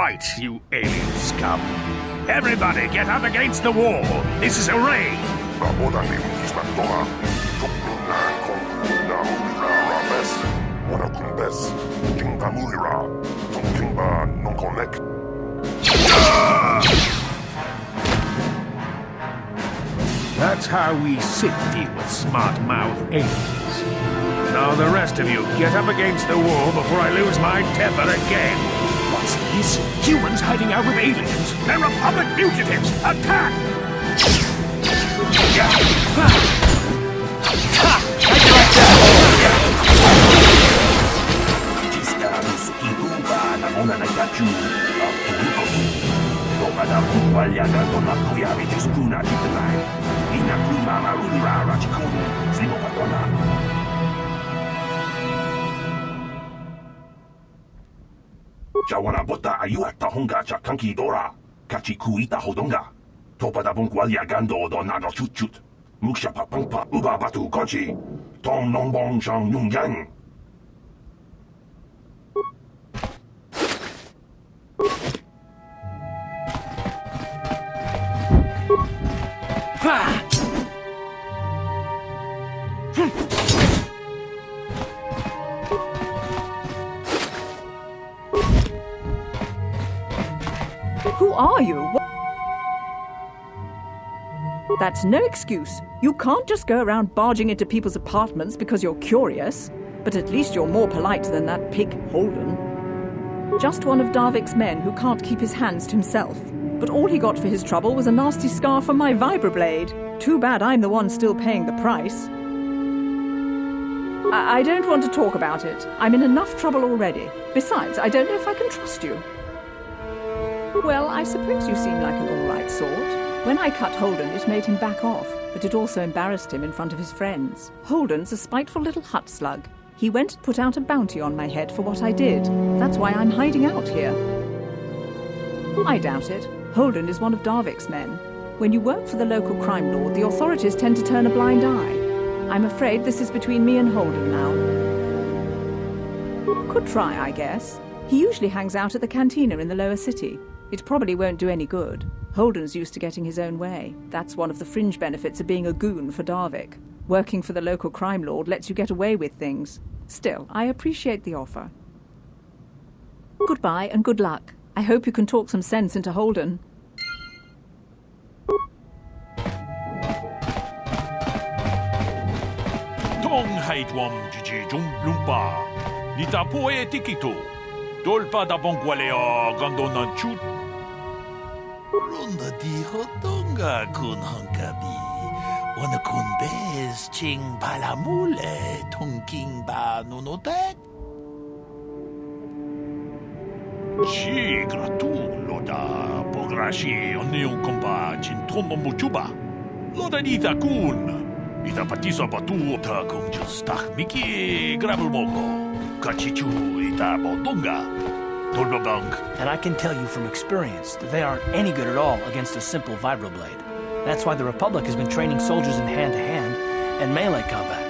right, you alien scum. Everybody get up against the wall. This is a raid. That's how we Sith deal with smart-mouth aliens. Now the rest of you, get up against the wall before I lose my temper again. What's this? Humans hiding out with aliens? They're Republic fugitives! Attack! Jawana bota ayuata honga cha kanki dora. Kachi kuita hodonga. Topada bongwalia gando do nado chut chut. Muksha papangpa uba batu konchi. Tong nong bong shang yung yang. Who are you? That's no excuse. You can't just go around barging into people's apartments because you're curious. But at least you're more polite than that pig Holden. Just one of Darvik's men who can't keep his hands to himself. But all he got for his trouble was a nasty scar from my vibroblade. Too bad I'm the one still paying the price. I don't want to talk about it. I'm in enough trouble already. Besides, I don't know if I can trust you. Well, I suppose you seem like an all-right sort. When I cut Holden, it made him back off, but it also embarrassed him in front of his friends. Holden's a spiteful little hut slug. He went and put out a bounty on my head for what I did. That's why I'm hiding out here. I doubt it. Holden is one of Darvik's men. When you work for the local crime lord, the authorities tend to turn a blind eye. I'm afraid this is between me and Holden now. Could try, I guess. He usually hangs out at the cantina in the lower city. It probably won't do any good. Holden's used to getting his own way. That's one of the fringe benefits of being a goon for Darvik. Working for the local crime lord lets you get away with things. Still, I appreciate the offer. Goodbye and good luck. I hope you can talk some sense into Holden. Tong haitwam jiji jum lumpa. Nita poe tikito. Dolpa da bongwaleo gandonan chut. Runda di hotonga kun hankabi. Wana kun bez ching palamule tongking ba nunotek. Chi gratulo da pograshi onneun kompa chintomo muchuba. Loda nita kun. Ita patiso batu ta kung just tak miki grabul moko. Kachichu ita bodonga. And I can tell you from experience that they aren't any good at all against a simple vibroblade. That's why the Republic has been training soldiers in hand-to-hand and melee combat.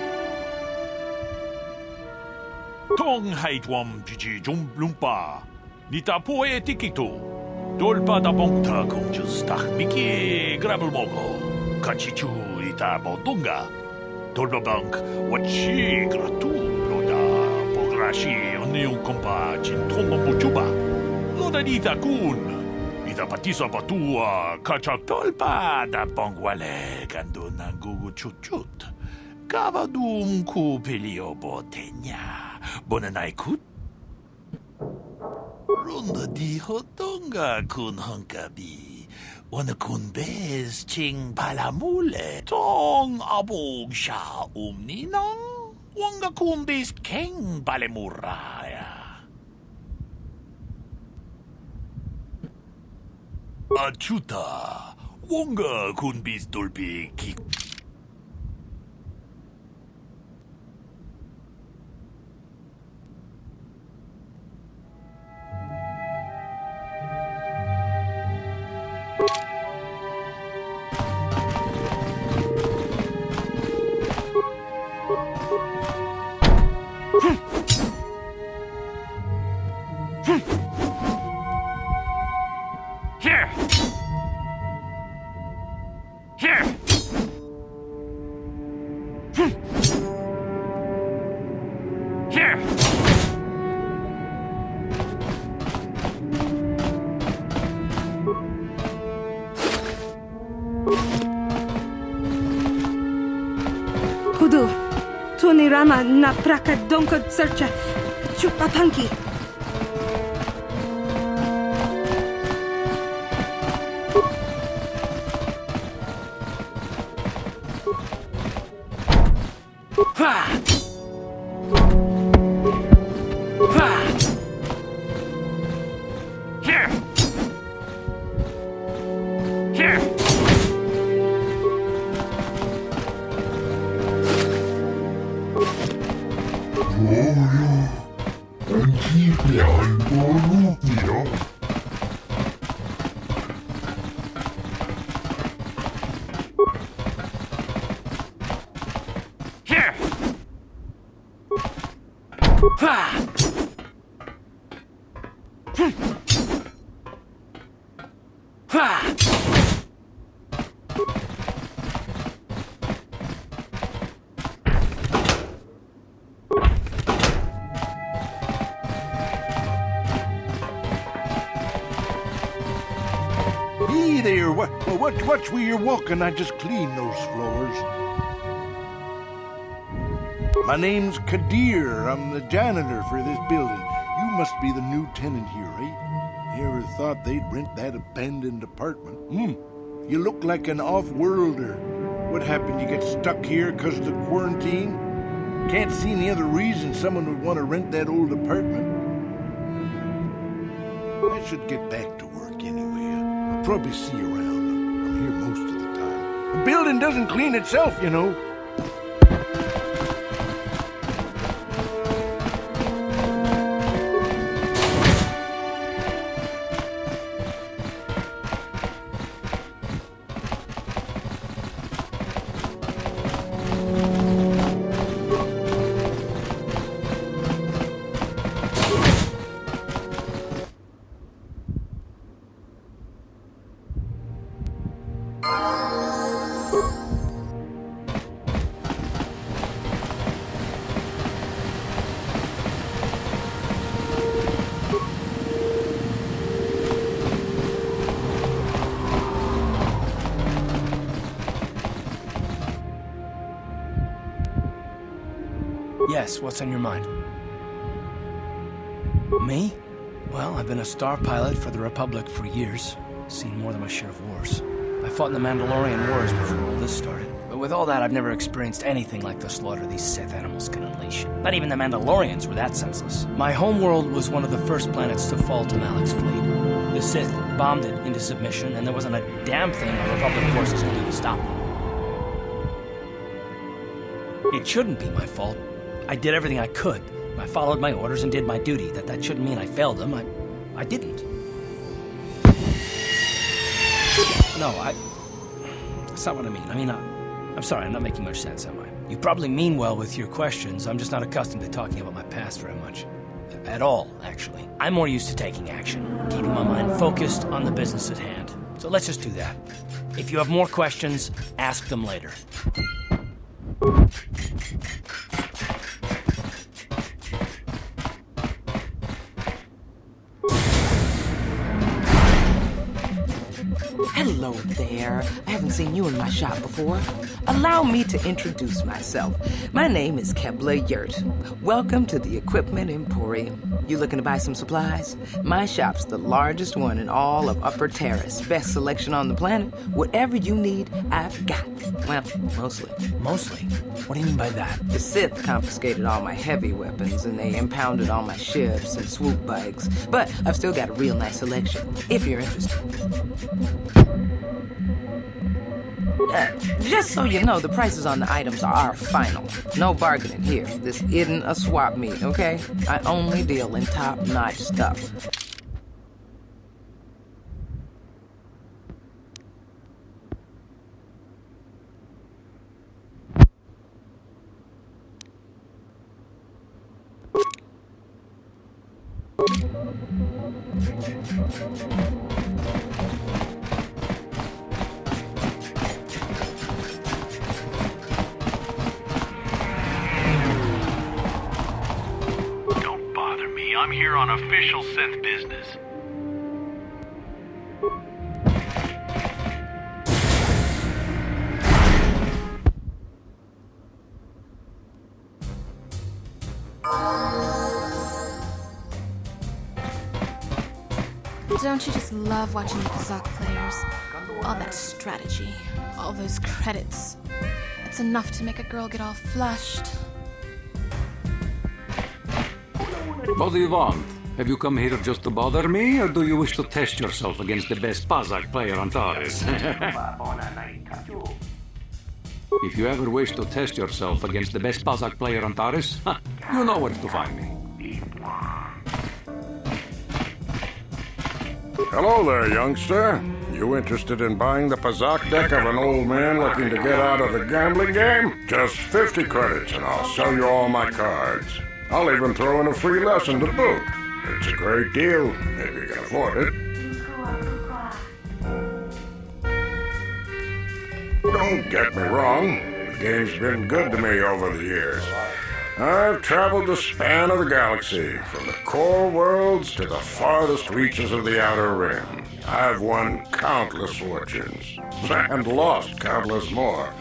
Tong haitwam jiji jum lumpa. Nita poe tikito. Dolpa da bongta kung just tak miki grabul moko. Kachichu ita bodonga. Dolbabank wachi gratulo da pograshi onneun kompa chintomo muchuba. Loda nita kun. Ita patiso batua kachak tolpa da bongwale kando nangugu chut. Kavadum ku pelio botenya. Bonanai kut. Runda di hotonga kun hankabi. Wana kun bez ching palamule. Tong abog sha umninang. Wanga kun bez keng palemuraya. Achuta. Wanga kun bez dolpi kik. Kudu, Tunirama na praka donko searcha, chupapanki. Hey there, watch where you're walking. I just cleaned those floors. My name's Kadir. I'm the janitor for this building. You must be the new tenant here, right? You ever thought they'd rent that abandoned apartment? You look like an off-worlder. What happened? You get stuck here because of the quarantine? Can't see any other reason someone would want to rent that old apartment. I should get back to work anyway. I'll probably see you around. I'm here most of the time. The building doesn't clean itself, you know. Yes, what's on your mind? Me? Well, I've been a star pilot for the Republic for years. Seen more than my share of wars. I fought in the Mandalorian Wars before all this started. But with all that, I've never experienced anything like the slaughter these Sith animals can unleash. Not even the Mandalorians were that senseless. My homeworld was one of the first planets to fall to Malik's fleet. The Sith bombed it into submission, and there wasn't a damn thing our Republic forces could do to stop them. It shouldn't be my fault. I did everything I could. I followed my orders and did my duty. That shouldn't mean I failed them. I didn't. No, that's not what I mean. I mean, I'm sorry, I'm not making much sense, am I? You probably mean well with your questions. I'm just not accustomed to talking about my past very much. At all, actually. I'm more used to taking action, keeping my mind focused on the business at hand. So let's just do that. If you have more questions, ask them later. Hello there. I haven't seen you in my shop before. Allow me to introduce myself. My name is Kebla Yurt. Welcome to the Equipment Emporium. You looking to buy some supplies? My shop's the largest one in all of Upper Taris. Best selection on the planet. Whatever you need, I've got. Well, mostly. Mostly? What do you mean by that? The Sith confiscated all my heavy weapons and they impounded all my ships and swoop bikes. But I've still got a real nice selection, if you're interested. Just so you know, the prices on the items are final. No bargaining here. This isn't a swap meet, okay? I only deal in top-notch stuff. I'm here on official Sith business. Don't you just love watching the Kazakh players? All that strategy, all those credits. It's enough to make a girl get all flushed. What do you want? Have you come here just to bother me, or do you wish to test yourself against the best Kazakh player on Taris? If you ever wish to test yourself against the best Kazakh player on Taris, you know where to find me. Hello there, youngster. You interested in buying the Pazak deck of an old man looking to get out of the gambling game? Just 50 credits and I'll sell you all my cards. I'll even throw in a free lesson to boot. It's a great deal, if you can afford it. Don't get me wrong. The game's been good to me over the years. I've traveled the span of the galaxy, from the core worlds to the farthest reaches of the Outer Rim. I've won countless fortunes, and lost countless more.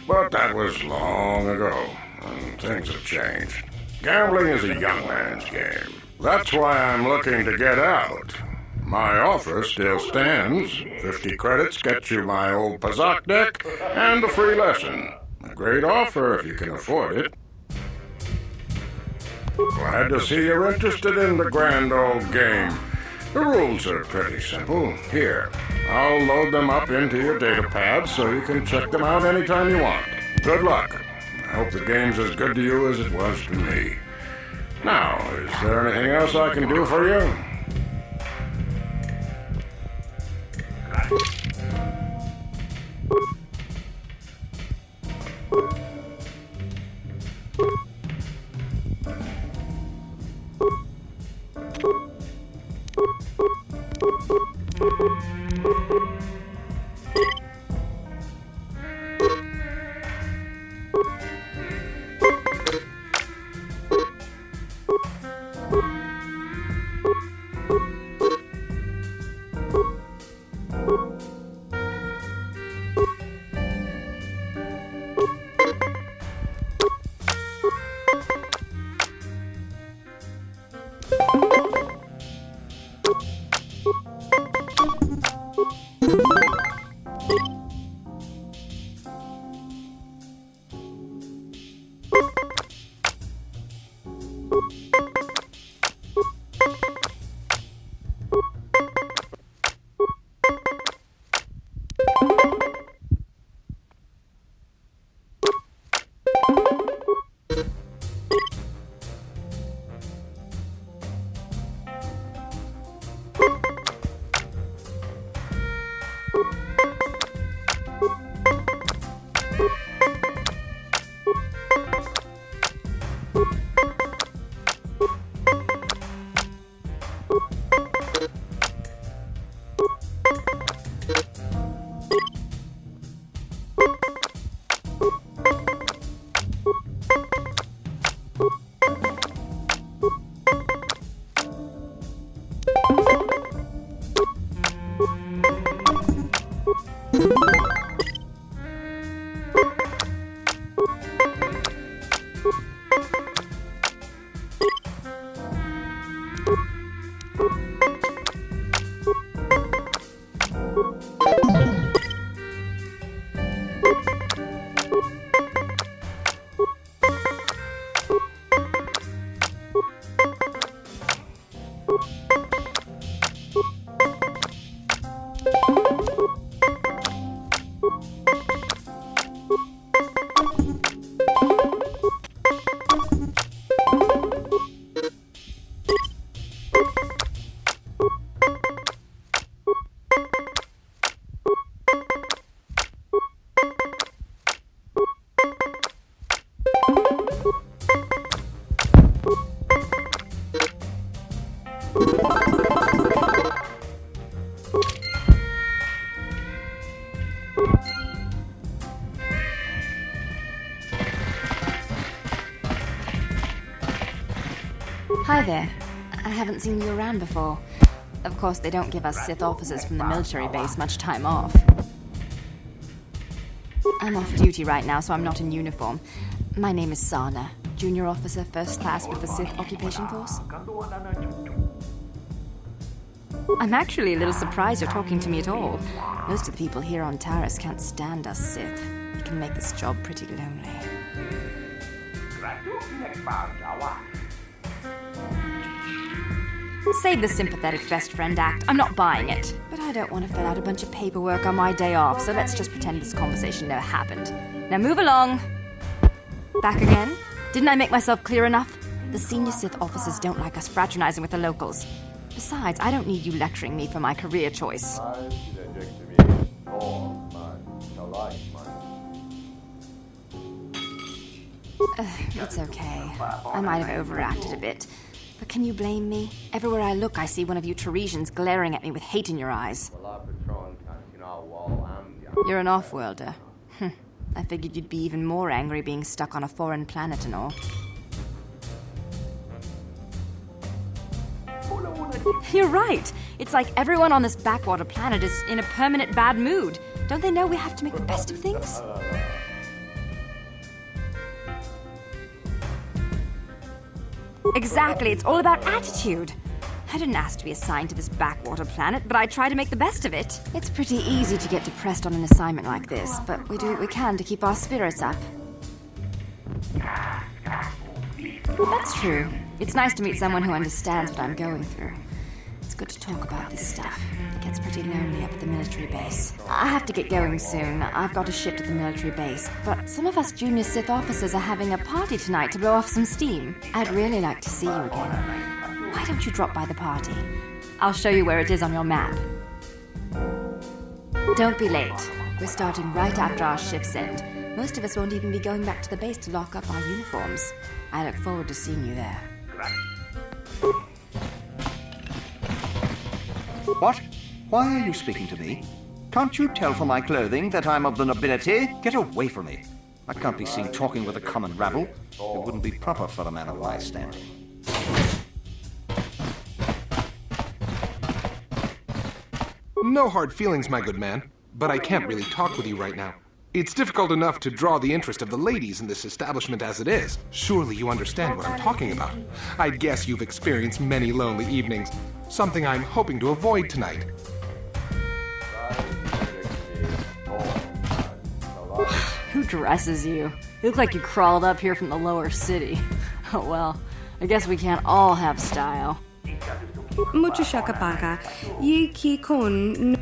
But that was long ago, and things have changed. Gambling is a young man's game. That's why I'm looking to get out. My offer still stands. 50 credits gets you my old Pazak deck and a free lesson. A great offer if you can afford it. Glad to see you're interested in the grand old game. The rules are pretty simple. Here, I'll load them up into your data pad so you can check them out anytime you want. Good luck. I hope the game's as good to you as it was to me. Now, is there anything else I can do for you? Hi there. I haven't seen you around before. Of course, they don't give us Sith officers from the military base much time off. I'm off duty right now, so I'm not in uniform. My name is Sana, junior officer, first class with the Sith occupation force. I'm actually a little surprised you're talking to me at all. Most of the people here on Taris can't stand us Sith. It can make this job pretty lonely. Save the sympathetic best friend act. I'm not buying it. But I don't want to fill out a bunch of paperwork on my day off, so let's just pretend this conversation never happened. Now move along. Back again? Didn't I make myself clear enough? The senior Sith officers don't like us fraternizing with the locals. Besides, I don't need you lecturing me for my career choice. It's okay. I might have overacted a bit. But can you blame me? Everywhere I look, I see one of you Taresians glaring at me with hate in your eyes. You're an off-worlder. I figured you'd be even more angry being stuck on a foreign planet and all. You're right. It's like everyone on this backwater planet is in a permanent bad mood. Don't they know we have to make the best of things? Exactly, it's all about attitude. I didn't ask to be assigned to this backwater planet, but I try to make the best of it. It's pretty easy to get depressed on an assignment like this, but we do what we can to keep our spirits up. That's true. It's nice to meet someone who understands what I'm going through. It's good to talk about this stuff. It gets pretty lonely up at the military base. I have to get going soon. I've got a ship to the military base. But some of us junior Sith officers are having a party tonight to blow off some steam. I'd really like to see you again. Why don't you drop by the party? I'll show you where it is on your map. Don't be late. We're starting right after our shift's end. Most of us won't even be going back to the base to lock up our uniforms. I look forward to seeing you there. What? Why are you speaking to me? Can't you tell from my clothing that I'm of the nobility? Get away from me. I can't be seen talking with a common rabble. It wouldn't be proper for a man of my standing. No hard feelings, my good man, but I can't really talk with you right now. It's difficult enough to draw the interest of the ladies in this establishment as it is. Surely you understand what I'm talking about. I guess you've experienced many lonely evenings, something I'm hoping to avoid tonight. Who dresses you? You look like you crawled up here from the lower city. Oh well, I guess we can't all have style. Mucho shakapaka. Yi ki kon.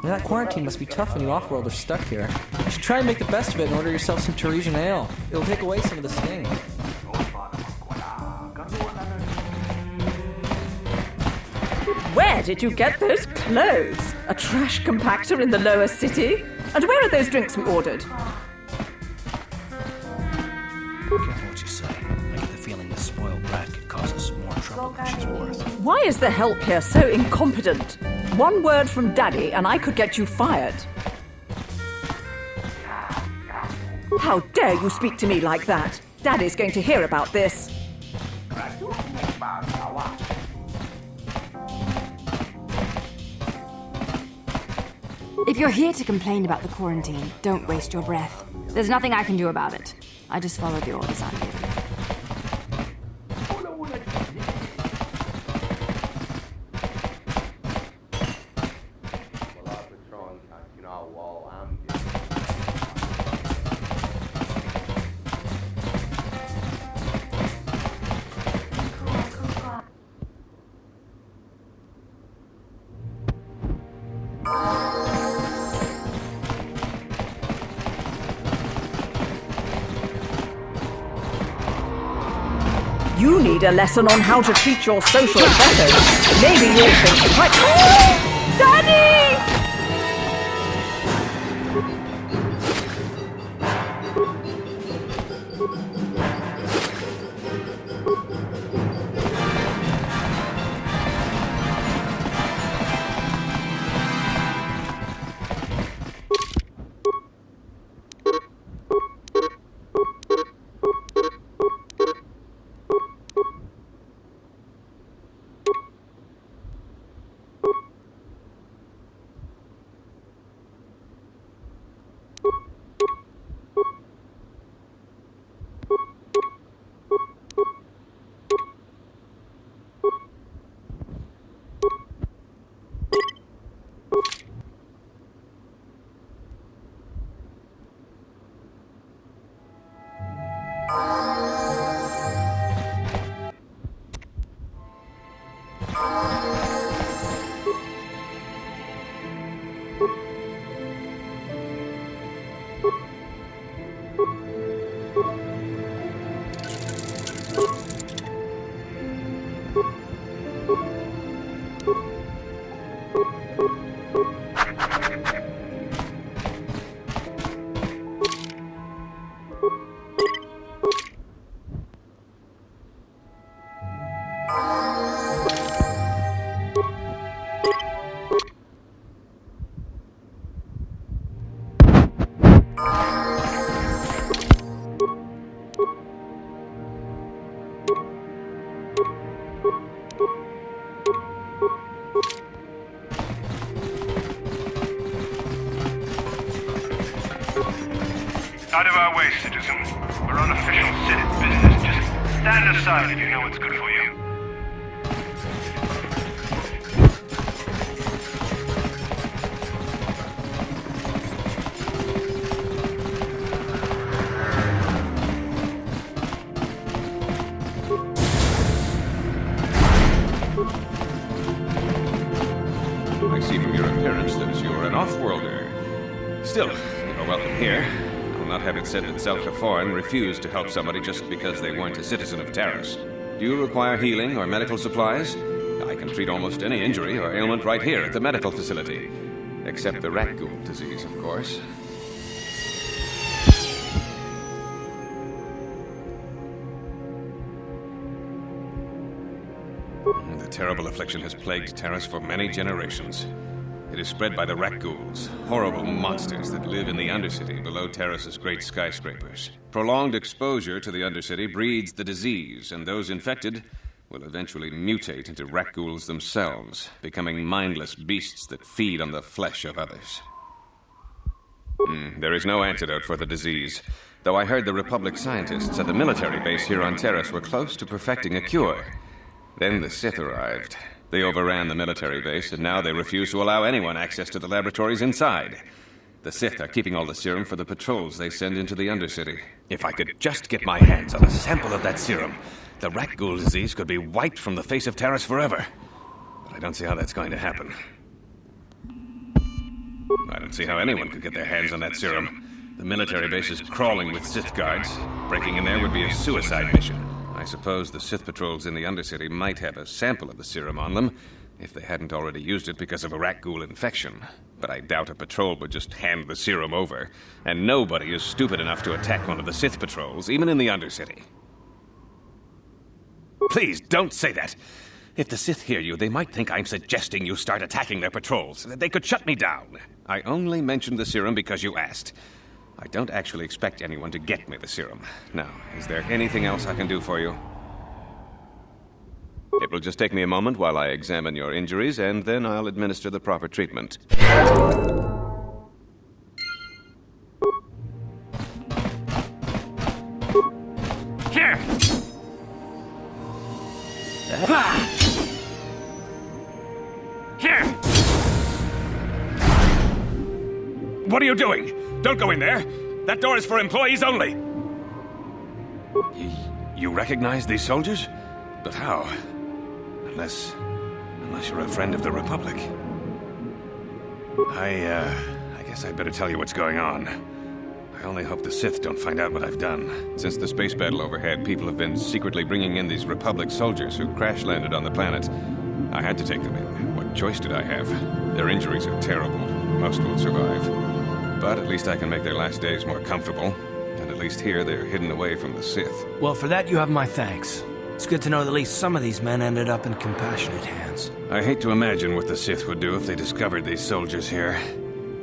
That quarantine must be tough when you off-worlders stuck here. You should try and make the best of it and order yourself some Taresian ale. It'll take away some of the sting. Where did you get those clothes? A trash compactor in the lower city? And where are those drinks we ordered? Careful what you say. I get the feeling this spoiled brat could cause us more trouble than she's worth. Why is the help here so incompetent? One word from Daddy and I could get you fired. How dare you speak to me like that? Daddy's going to hear about this. If you're here to complain about the quarantine, don't waste your breath. There's nothing I can do about it. I just follow the orders I'm given. You need a lesson on how to treat your social betters. Maybe you'll think quite... Daddy! Out of our way, citizen. We're on official sith business. Just stand aside if you know what's good for you. I see from your appearance that you're an off-worlder. Still, you're welcome here. I'll not have it said that Zelka Foreign refused to help somebody just because they weren't a citizen of Taris. Do you require healing or medical supplies? I can treat almost any injury or ailment right here at the medical facility. Except the rat ghoul disease, of course. The terrible affliction has plagued Taris for many generations. It is spread by the rat ghouls, horrible monsters that live in the Undercity below Taris's great skyscrapers. Prolonged exposure to the Undercity breeds the disease, and those infected will eventually mutate into rat ghouls themselves, becoming mindless beasts that feed on the flesh of others. There is no antidote for the disease, though I heard the Republic scientists at the military base here on Taris were close to perfecting a cure. Then the Sith arrived. They overran the military base, and now they refuse to allow anyone access to the laboratories inside. The Sith are keeping all the serum for the patrols they send into the Undercity. If I could just get my hands on a sample of that serum, the rat ghoul disease could be wiped from the face of Taris forever. But I don't see how that's going to happen. I don't see how anyone could get their hands on that serum. The military base is crawling with Sith guards. Breaking in there would be a suicide mission. I suppose the Sith patrols in the Undercity might have a sample of the serum on them, if they hadn't already used it because of a rat ghoul infection. But I doubt a patrol would just hand the serum over. And nobody is stupid enough to attack one of the Sith patrols, even in the Undercity. Please, don't say that. If the Sith hear you, they might think I'm suggesting you start attacking their patrols. They could shut me down. I only mentioned the serum because you asked. I don't actually expect anyone to get me the serum. Now, is there anything else I can do for you? It will just take me a moment while I examine your injuries, and then I'll administer the proper treatment. Here! Here! What are you doing? Don't go in there! That door is for employees only! You recognize these soldiers? But how? Unless you're a friend of the Republic. I guess I'd better tell you what's going on. I only hope the Sith don't find out what I've done. Since the space battle overhead, people have been secretly bringing in these Republic soldiers who crash-landed on the planet. I had to take them in. What choice did I have? Their injuries are terrible. Most won't survive. But at least I can make their last days more comfortable. And at least here they're hidden away from the Sith. Well, for that you have my thanks. It's good to know that at least some of these men ended up in compassionate hands. I hate to imagine what the Sith would do if they discovered these soldiers here.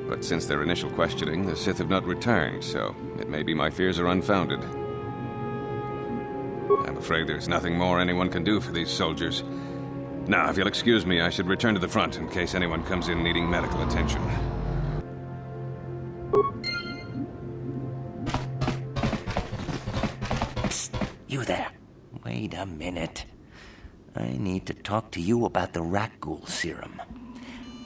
But since their initial questioning, the Sith have not returned, so it may be my fears are unfounded. I'm afraid there's nothing more anyone can do for these soldiers. Now, if you'll excuse me, I should return to the front in case anyone comes in needing medical attention. You there. Wait a minute. I need to talk to you about the rat ghoul serum.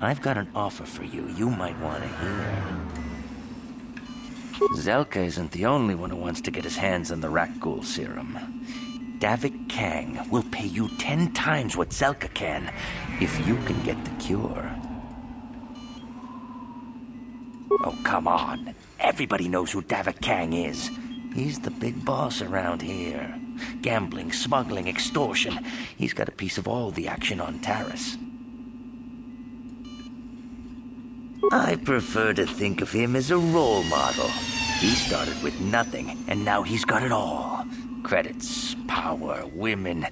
I've got an offer for you might want to hear. Zelka isn't the only one who wants to get his hands on the rat ghoul serum. Davik Kang will pay you 10 times what Zelka can if you can get the cure. Oh, come on. Everybody knows who Davik Kang is. He's the big boss around here. Gambling, smuggling, extortion. He's got a piece of all the action on Taris. I prefer to think of him as a role model. He started with nothing, and now he's got it all. Credits, power, women.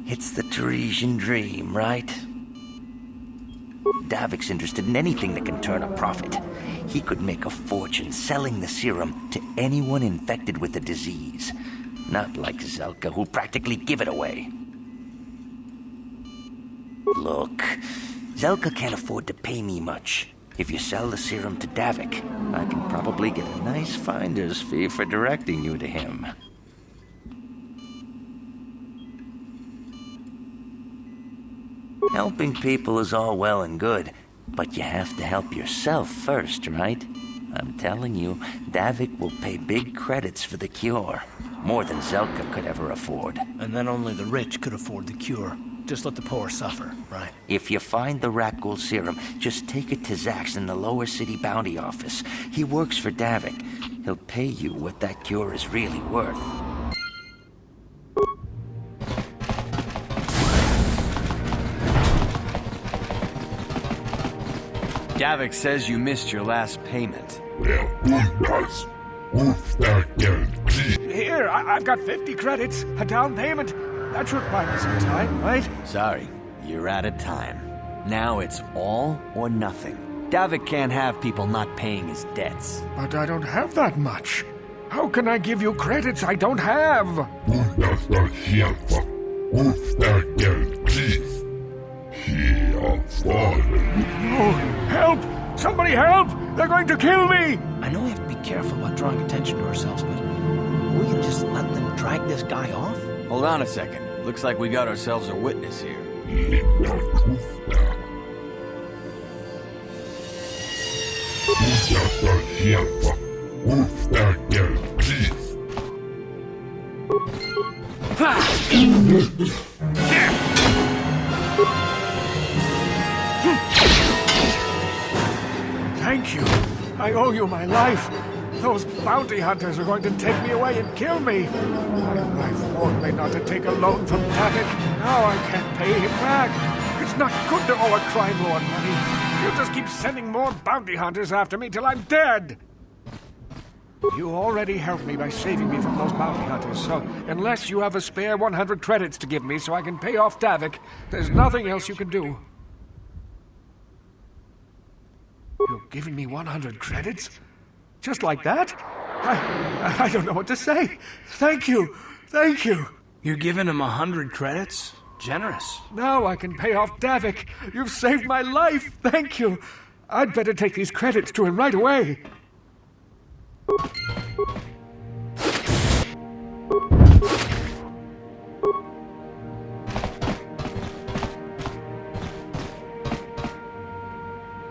It's the Tarisian dream, right? Davik's interested in anything that can turn a profit. He could make a fortune selling the serum to anyone infected with the disease. Not like Zelka, who'll practically give it away. Look, Zelka can't afford to pay me much. If you sell the serum to Davik, I can probably get a nice finder's fee for directing you to him. Helping people is all well and good, but you have to help yourself first, right? I'm telling you, Davik will pay big credits for the cure. More than Zelka could ever afford. And then only the rich could afford the cure. Just let the poor suffer, right? If you find the Rakghoul serum, just take it to Zax in the lower city bounty office. He works for Davik. He'll pay you what that cure is really worth. Davik says you missed your last payment. Here, I've got 50 credits, a down payment. That should buy me some time, right? Sorry, you're out of time. Now it's all or nothing. Davik can't have people not paying his debts. But I don't have that much. How can I give you credits I don't have? No! Help! Somebody help! They're going to kill me! I know we have to be careful about drawing attention to ourselves, but we can just let them drag this guy off? Hold on a second. Looks like we got ourselves a witness here. Thank you. I owe you my life. Those bounty hunters are going to take me away and kill me. I've warned me not to take a loan from Davik. Now I can't pay him back. It's not good to owe a crime lord money. He'll just keep sending more bounty hunters after me till I'm dead. You already helped me by saving me from those bounty hunters, so unless you have a spare 100 credits to give me so I can pay off Davik, there's nothing else you can do. You're giving me 100 credits? Just like that? I don't know what to say. Thank you. Thank you. You're giving him 100 credits? Generous. Now I can pay off Davik. You've saved my life. Thank you. I'd better take these credits to him right away.